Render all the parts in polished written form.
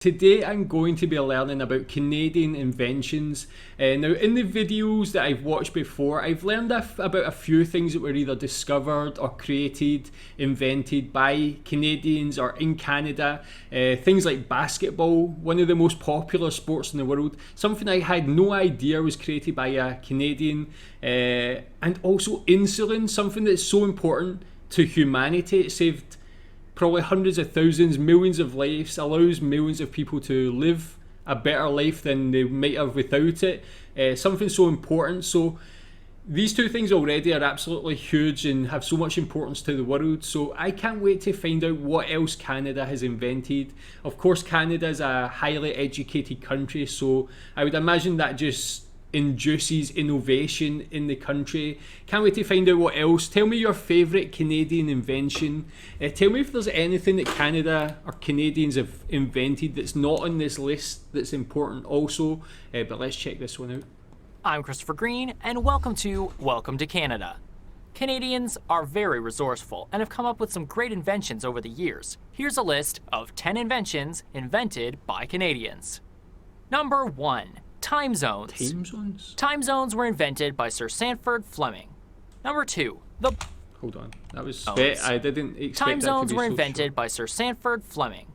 Today I'm going to be learning about Canadian inventions. Now in the videos that I've watched before, I've learned about a few things that were either discovered or created, invented by Canadians or in Canada. Things like basketball, one of the most popular sports in the world, something I had no idea was created by a Canadian. And also insulin, something that's so important to humanity. It saved probably hundreds of thousands, millions of lives, allows millions of people to live a better life than they might have without it. Something so important. So these two things already are absolutely huge and have so much importance to the world. So I can't wait to find out what else Canada has invented. Of course, Canada is a highly educated country, so I would imagine that just induces innovation in the country. Can't wait to find out what else. Tell me your favourite Canadian invention. Tell me if there's anything that Canada or Canadians have invented that's not on this list that's important also. But let's check this one out. I'm Christopher Green, and welcome to Canada. Canadians are very resourceful and have come up with some great inventions over the years. Here's a list of 10 inventions invented by Canadians. Number 1. Time zones. Time zones? Time zones were invented by Sir Sandford Fleming. Number 2. Hold on. That was... I didn't expect Time that zones to be were so invented short. by Sir Sandford Fleming.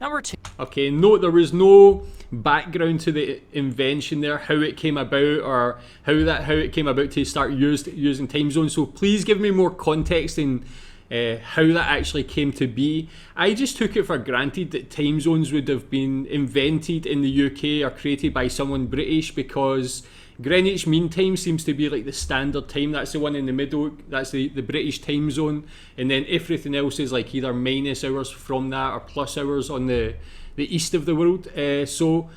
Number 2. Okay, note there was no background to the invention there, how it came about or how it came about to start using time zones. So please give me more context in how that actually came to be. I just took it for granted that time zones would have been invented in the UK or created by someone British, because Greenwich Mean Time seems to be like the standard time. That's the one in the middle. That's the British time zone. And then everything else is like either minus hours from that or plus hours on the east of the world. So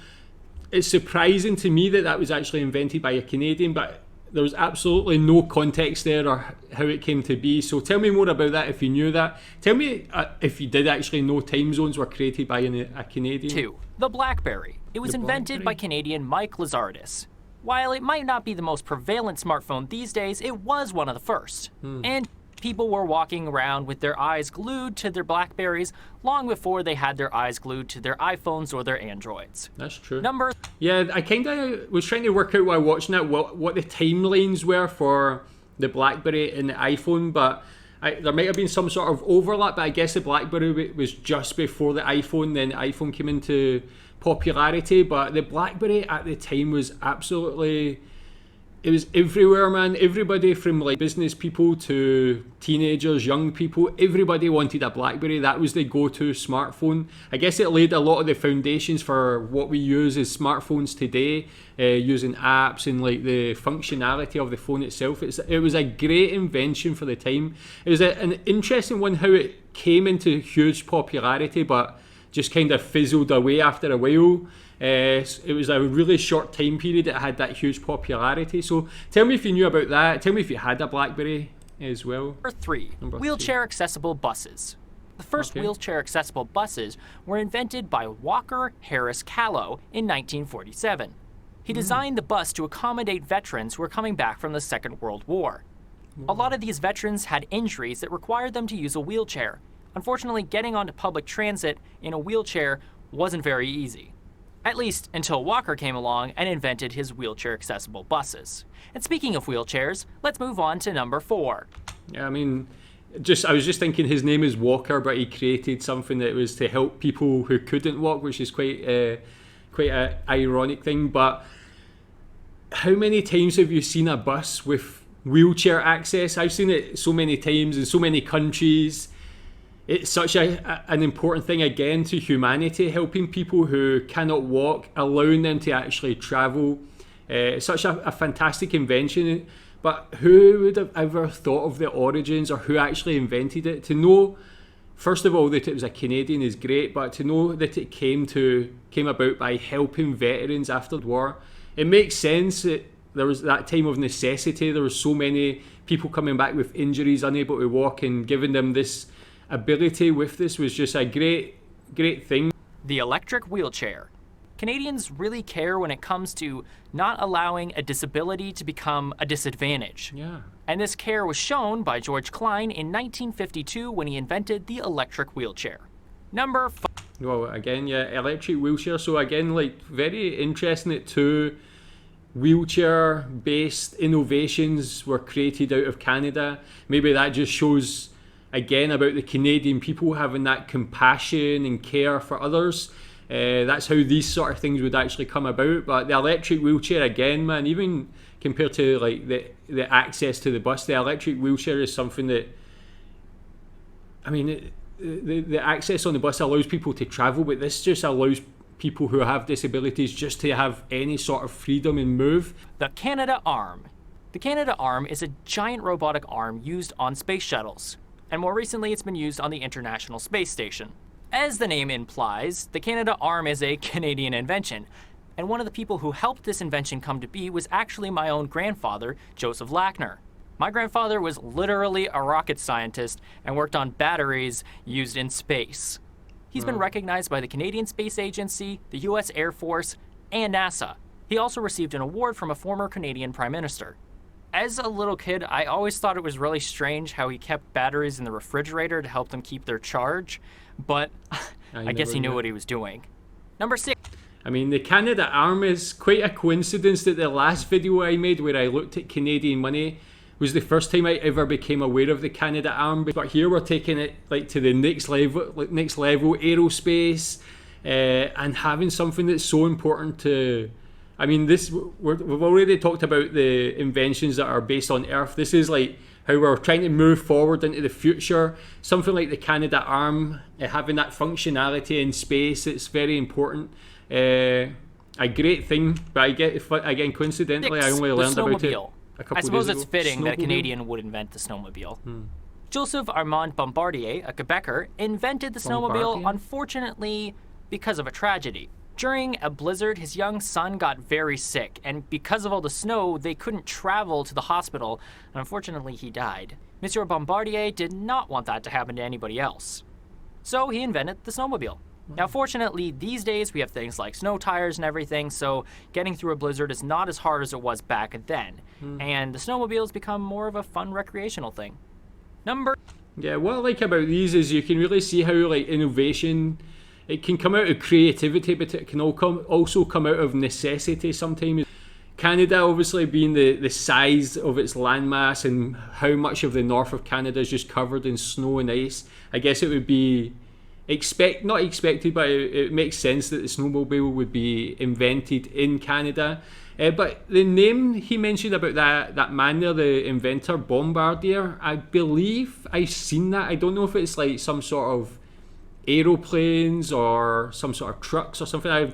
it's surprising to me that was actually invented by a Canadian, but there was absolutely no context there or how it came to be. So tell me more about that if you knew that. Tell me if you did actually know time zones were created by a Canadian. 2. The Blackberry. It was invented by Canadian Mike Lazardis. While it might not be the most prevalent smartphone these days, it was one of the first. And people were walking around with their eyes glued to their Blackberries long before they had their eyes glued to their iPhones or their Androids. That's true. Yeah, I kind of was trying to work out while watching it what the timelines were for the Blackberry and the iPhone, but there might have been some sort of overlap, but I guess the Blackberry was just before the iPhone, then the iPhone came into popularity. But the Blackberry at the time was absolutely... It was everywhere, man. Everybody from like business people to teenagers, young people, everybody wanted a Blackberry. That was the go-to smartphone. I guess it laid a lot of the foundations for what we use as smartphones today, using apps and like the functionality of the phone itself. It was a great invention for the time. It was an interesting one how it came into huge popularity, but just kind of fizzled away after a while. It was a really short time period that had that huge popularity. So tell me if you knew about that. Tell me if you had a Blackberry as well. Number 3. Wheelchair accessible buses. The first wheelchair accessible buses were invented by Walker Harris Callow in 1947. He designed the bus to accommodate veterans who were coming back from the Second World War. A lot of these veterans had injuries that required them to use a wheelchair. Unfortunately, getting onto public transit in a wheelchair wasn't very easy. At least until Walker came along and invented his wheelchair-accessible buses. And speaking of wheelchairs, let's move on to number 4. Yeah, I mean, I was just thinking his name is Walker, but he created something that was to help people who couldn't walk, which is quite an ironic thing. But how many times have you seen a bus with wheelchair access? I've seen it so many times in so many countries. It's such an important thing, again, to humanity, helping people who cannot walk, allowing them to actually travel. It's such a fantastic invention. But who would have ever thought of the origins or who actually invented it? To know, first of all, that it was a Canadian is great, but to know that it came about by helping veterans after the war, it makes sense that there was that time of necessity. There were so many people coming back with injuries, unable to walk, and giving them this ability with this was just a great thing. The electric wheelchair. Canadians really care when it comes to not allowing a disability to become a disadvantage. Yeah. And this care was shown by George Klein in 1952 when he invented the electric wheelchair. Number 5. Well, again, yeah, electric wheelchair. So again, like very interesting that two wheelchair-based innovations were created out of Canada. Maybe that just shows again about the Canadian people having that compassion and care for others. That's how these sort of things would actually come about. But the electric wheelchair, again, man, even compared to like the access to the bus, the electric wheelchair is something that, I mean, the access on the bus allows people to travel, but this just allows people who have disabilities just to have any sort of freedom and move. The Canada Arm. The Canada Arm is a giant robotic arm used on space shuttles, and more recently it's been used on the International Space Station. As the name implies, the Canada Arm is a Canadian invention, and one of the people who helped this invention come to be was actually my own grandfather, Joseph Lackner. My grandfather was literally a rocket scientist and worked on batteries used in space. He's been recognized by the Canadian Space Agency, the US Air Force, and NASA. He also received an award from a former Canadian Prime Minister. As a little kid, I always thought it was really strange how he kept batteries in the refrigerator to help them keep their charge, but I guess he knew what he was doing. Number 6. I mean, the Canada Arm is quite a coincidence that the last video I made where I looked at Canadian money was the first time I ever became aware of the Canada Arm. But here we're taking it like to the next level aerospace, and having something that's so important to, I mean, we've already talked about the inventions that are based on Earth. This is like how we're trying to move forward into the future. Something like the Canada Arm, having that functionality in space, it's very important. A great thing, but again, coincidentally, I only learned about it a couple I suppose days it's ago. fitting that a Canadian would invent the snowmobile. Joseph Armand Bombardier, a Quebecer, invented the snowmobile, unfortunately, because of a tragedy. During a blizzard, his young son got very sick, and because of all the snow, they couldn't travel to the hospital, and unfortunately, he died. Monsieur Bombardier did not want that to happen to anybody else. So he invented the snowmobile. Now, fortunately, these days we have things like snow tires and everything, so getting through a blizzard is not as hard as it was back then. And the snowmobile has become more of a fun recreational thing. Yeah, what I like about these is you can really see how like innovation, it can come out of creativity, but it can also come out of necessity sometimes. Canada obviously being the size of its landmass and how much of the north of Canada is just covered in snow and ice, I guess it would be not expected, but it makes sense that the snowmobile would be invented in Canada. But the name he mentioned about that man there, the inventor, Bombardier, I believe I've seen that. I don't know if it's like some sort of aeroplanes or some sort of trucks or something. I've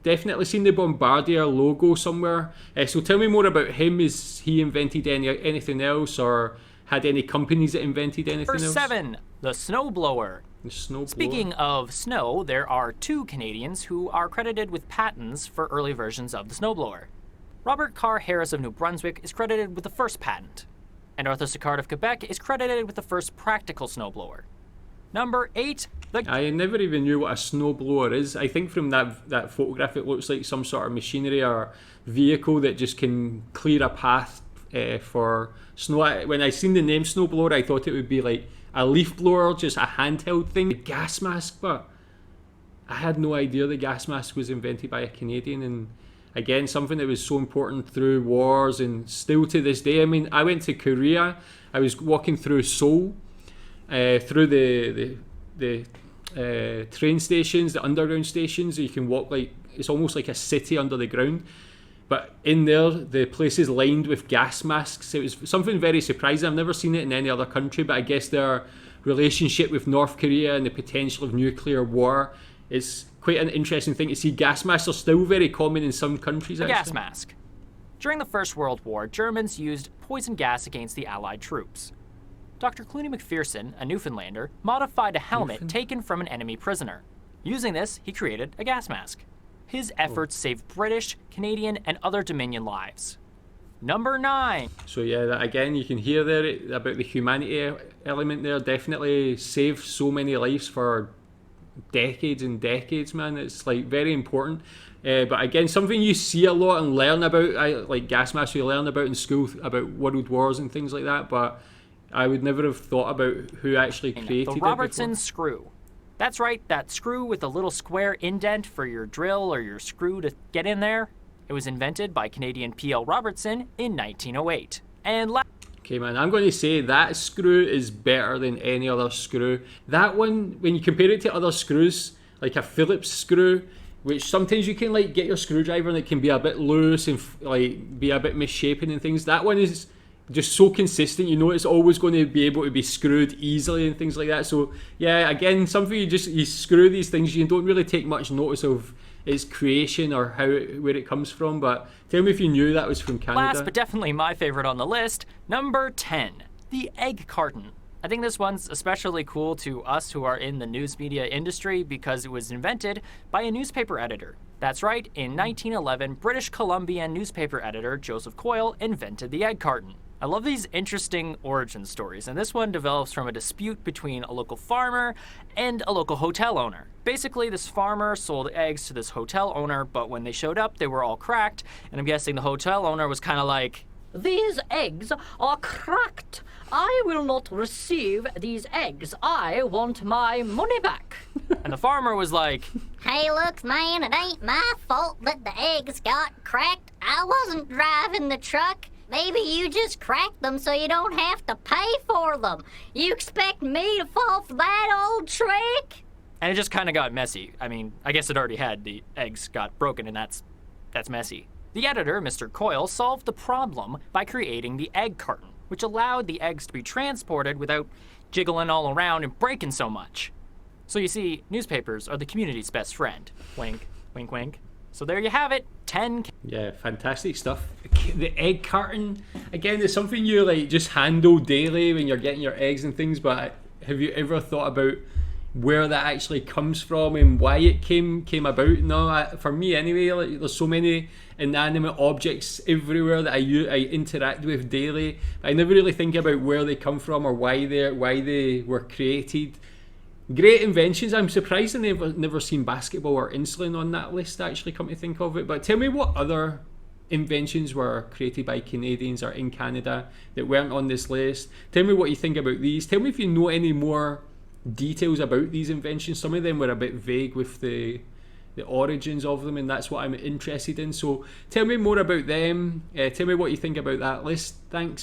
definitely seen the Bombardier logo somewhere. So tell me more about him. Is he invented anything else, or had any companies that invented anything else? Number 7, the snowblower. The snowblower. Speaking of snow, there are 2 Canadians who are credited with patents for early versions of the snowblower. Robert Carr Harris of New Brunswick is credited with the first patent, and Arthur Sicard of Quebec is credited with the first practical snowblower. Number 8, I never even knew what a snowblower is. I think from that photograph it looks like some sort of machinery or vehicle that just can clear a path for snow. When I seen the name snowblower, I thought it would be like a leaf blower, just a handheld thing. A gas mask, but I had no idea the gas mask was invented by a Canadian. And again, something that was so important through wars and still to this day. I mean, I went to Korea. I was walking through Seoul, through the train stations, the underground stations. You can walk like it's almost like a city under the ground. But in there, the place is lined with gas masks. It was something very surprising. I've never seen it in any other country, but I guess their relationship with North Korea and the potential of nuclear war is quite an interesting thing to see. Gas masks are still very common in some countries. A gas mask. During the First World War, Germans used poison gas against the Allied troops. Dr. Clooney McPherson, a Newfoundlander, modified a helmet taken from an enemy prisoner. Using this, he created a gas mask. His efforts saved British, Canadian, and other Dominion lives. Number 9. So yeah, again, you can hear there about the humanity element there. Definitely saved so many lives for decades and decades, man. It's like very important. But again, something you see a lot and learn about, like gas masks you learn about in school, about world wars and things like that. But I would never have thought about who actually created it. The Robertson Screw. That's right, that screw with a little square indent for your drill or your screw to get in there. It was invented by Canadian P.L. Robertson in 1908. And okay, man, I'm going to say that screw is better than any other screw. That one, when you compare it to other screws, like a Phillips screw, which sometimes you can like get your screwdriver and it can be a bit loose and like be a bit misshapen and things. That one is just so consistent, you know it's always going to be able to be screwed easily and things like that. So yeah, again, something you screw these things, you don't really take much notice of its creation or where it comes from. But tell me if you knew that was from Canada. Last but definitely my favorite on the list, number 10, the egg carton. I think this one's especially cool to us who are in the news media industry because it was invented by a newspaper editor. That's right, in 1911, British Columbian newspaper editor Joseph Coyle invented the egg carton. I love these interesting origin stories, and this one develops from a dispute between a local farmer and a local hotel owner. Basically, this farmer sold eggs to this hotel owner, but when they showed up, they were all cracked, and I'm guessing the hotel owner was kind of like, "These eggs are cracked. I will not receive these eggs. I want my money back." And the farmer was like, "Hey, look, man, it ain't my fault that the eggs got cracked. I wasn't driving the truck. Maybe you just cracked them so you don't have to pay for them. You expect me to fall for that old trick?" And it just kind of got messy. I mean, I guess it already had. The eggs got broken, and that's messy. The editor, Mr. Coyle, solved the problem by creating the egg carton, which allowed the eggs to be transported without jiggling all around and breaking so much. So you see, newspapers are the community's best friend. Wink, wink, wink. So there you have it, 10. Yeah, fantastic stuff. The egg carton, again, it's something you like just handle daily when you're getting your eggs and things, but have you ever thought about where that actually comes from and why it came about? No, for me anyway, like, there's so many inanimate objects everywhere that I interact with daily. I never really think about where they come from or why they were created. Great inventions. I'm surprised I never seen basketball or insulin on that list, actually, come to think of it. But tell me what other inventions were created by Canadians or in Canada that weren't on this list. Tell me what you think about these. Tell me if you know any more details about these inventions. Some of them were a bit vague with the origins of them, and that's what I'm interested in. So tell me more about them. Tell me what you think about that list. Thanks.